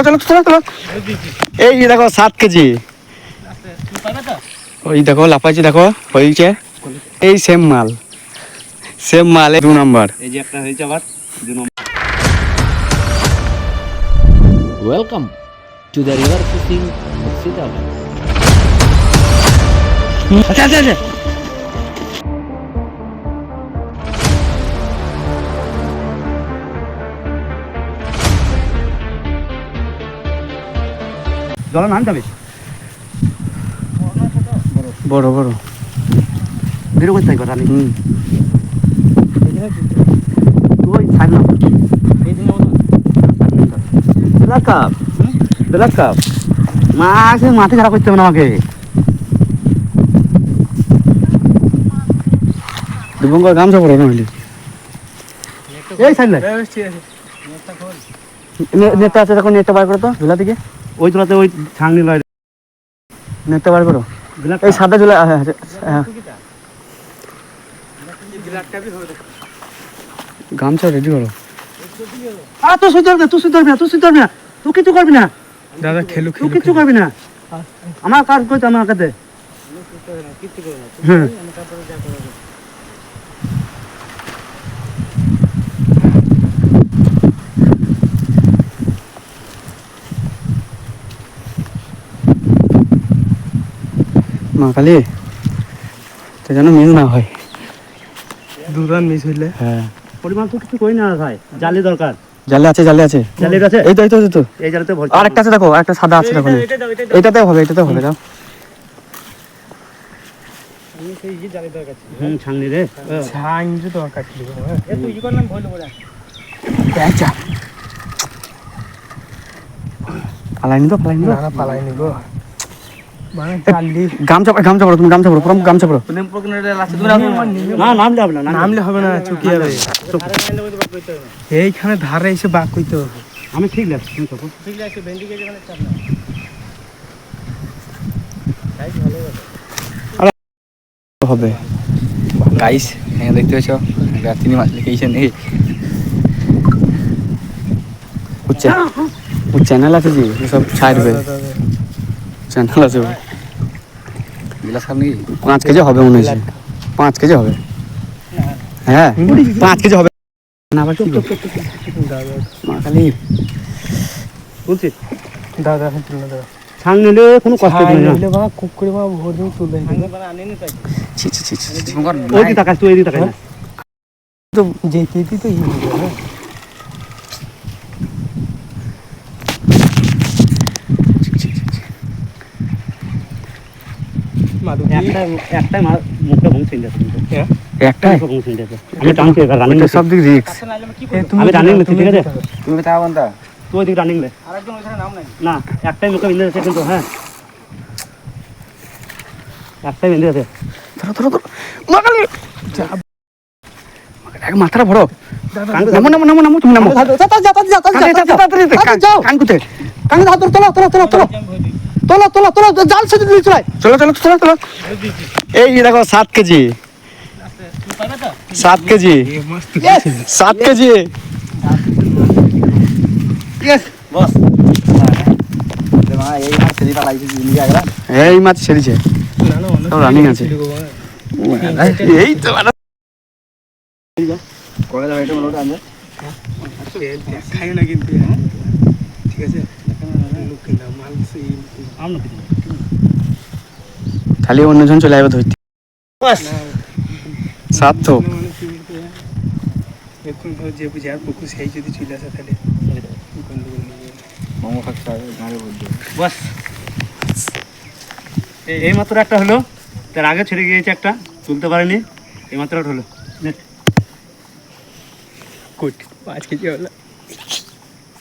চলো চলো চলো। এই দেখো 7 কেজি। ওই দেখো লাফাইছে, দেখো হয়েছে। এই সেম মাল 2 নম্বর। এই যে একটা হয়েছে আবার 2 নম্বর। Welcome to the river fishing Sitabari. আচ্ছা আচ্ছা আচ্ছা, জল নাম যাবে বড় বড় বেরো করতে থাকবে রানি। ওই থাক না ব্ল্যাক কাপ, ব্ল্যাক কাপ। মাকে মাঠে খারাপ করতে হবে না আমাকে। দুবঙ্গর গামছা পড়ো না হইলে। এই সাইলে নেতা আছে, তখন নেতা বার করো তো ঝুলা থেকে। ওই তোলাতে ওই ছাংনি লয় নেতা বার করো। এই সাদা ঝুলা, হ্যাঁ হ্যাঁ। গামছা রেডি করো। তুই শুধু না, তুই শুধু না, তুই শুধু না, তুই কিছু করবি না দাদা খেলু তুই কিছু করবি না। আমার কাজ করতে আমার কাছে। হ্যাঁ মা কালী তো যেন মিল না হয়। দুরান মিস হইলে হ্যাঁ পরিমাণ তো কিছু করি না ভাই। জালি দরকার। জালে আছে, জালে আছে, জালি আছে এই তো এই তো এই তো। এই জালিতে ভর্তি। আর একটা আছে দেখো, একটা সাদা আছে দেখো। এটাতে হবে, এটাতে হবে। দাও ছাংনি রে ছাংনি দরকার ছিল। তুই ই করলাম ভইল বড়া আচ্ছা পালাইনি তো, পালাইনি না পালাইনি গো মানে চাললি গামছা, গামছা পড়ো তুমি, গামছা পড়ো, পুরো গামছা পড়ো। না নামলে হবে না। নামলে হবে না, চুকি যাবে। এইখানে ধারে এসে বাক কইতে হবে। আমি ঠিক লাগছে তুমি তো ঠিক আছে, ভেন্ডি কেজি মানে চাপ না হবে গাইস, এখানে দেখতে পাচ্ছ রাতিনি মাছ লিখেছেন। এই ও চ্যানেল আছে জি, সব ছাড়বে। চ্যানেল আছে বিলাস খাবি। 5 কেজি হবে মনে হচ্ছে, 5 কেজি হবে। হ্যাঁ 5 কেজি হবে না। আবার কি মা কালী বলছি দাদা তুলে দাও। ছাং নিলে কোনো কষ্ট নেই না। নিলে বাবা কুকুরে বাবা ভোর দিন তুলে দিবে। ছি ছি ছি ছি। ওই দিকে তাকাস, তুই এই দিকে তাকাস না। তো যেতেই তো ই হবে না। একটাই মুখটা ভুং ছিন্ডে আছে কিন্তু। একটাই ভুং ছিন্ডে আছে। আমি টানছি এবার রানিং সব দিক রিস্ক। আমি রানিং লেছি, ঠিক আছে? তুমি তাও বন্ধা তুই ওই দিকে রানিং লে। আরেকজন ওইখানে নাম নাই। না একটাই মুখে বিন্দু আছে কিন্তু। হ্যাঁ একটাই বিন্দু আছে। ধরো ধরো ধরো মা কালী। মাথাটা ভরো। নামো নামো নামো নামো, তুমি নামো। কান কুতে জাল সেদিন চলো চলো চলো চলো। এই দেখো 7 কেজি, 7 কেজি, 7 কেজি। এই মাছ ছেড়েছে, সব রানিং আছে। এই তো খাই না কিন্তু, ঠিক আছে। খালি অন্যজন চলে আসবে ধরতে। 7 তো এখন যে বুঝে আর পুকুর সেই যদি চলে আসে তাহলে বাস এই মাত্র একটা হলো, তার আগে ছেড়ে গিয়েছে একটা, তুলতে পারেনি। এই মাত্র একটা হলো। কোট 5 কেজি হলো।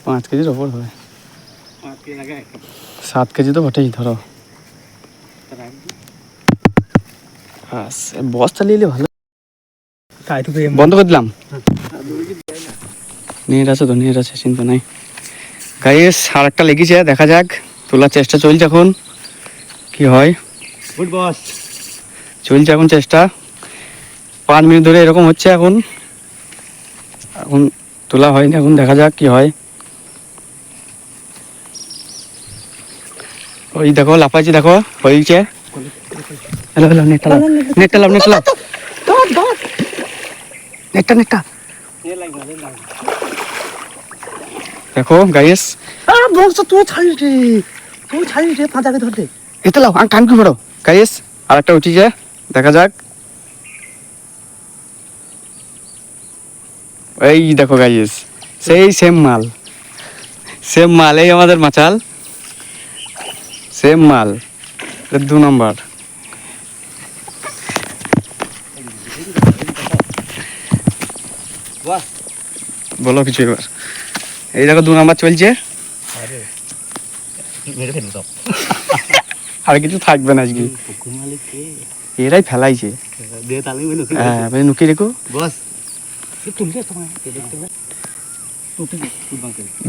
5 কেজির ওপর হবে। 5 কেজি লাগে 7 কেজি তো বটেই ধরো। বস্তা নিলে ভালো। তাই তো বন্ধ করে দিলাম। নেট আছে তো, নেট আছে, চিন্তা নাই। গাইস আর একটা লেগেছে, দেখা যাক। তোলার চেষ্টা চলছে এখন, কি হয়। গুড বস চলছে এখন চেষ্টা। 5 মিনিট ধরে এরকম হচ্ছে এখন। এখন তোলা হয়নি, এখন দেখা যাক কি হয়। ওই দেখো লাফাইছে, দেখো হয়েছে। হ্যালো হ্যালো, নেটটা লাও, নেটটা লাও, নেটটা লাও, নেটটা নেটটা দেখো গাইস। বলছো তুই ছাড়িস রে পাঁচাকে ধরতে। এতে লাও, কান কি বড় গাইস। আর একটা উঠিছে, দেখা যাক। এই দেখো গাইস, সেই সেম মাল, সেম মাল, এই আমাদের মাচাল, সেম মাল। 2 নম্বর। বলো কিছু এবার। এই দেখো 2 নম্বর চলছে। আর কিছু থাকবে না আজকে, এরাই ফেলাইছে। হ্যাঁ ভাই, নুকি রেখো।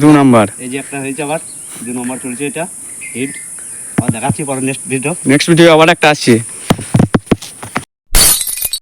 2 নম্বর। এই যে একটা হয়েছে আবার 2 নম্বর চলছে, এটা হিট। আর দেখাচ্ছি পরে নেক্সট ভিডিও। নেক্সট ভিডিও আবার একটা আসছে।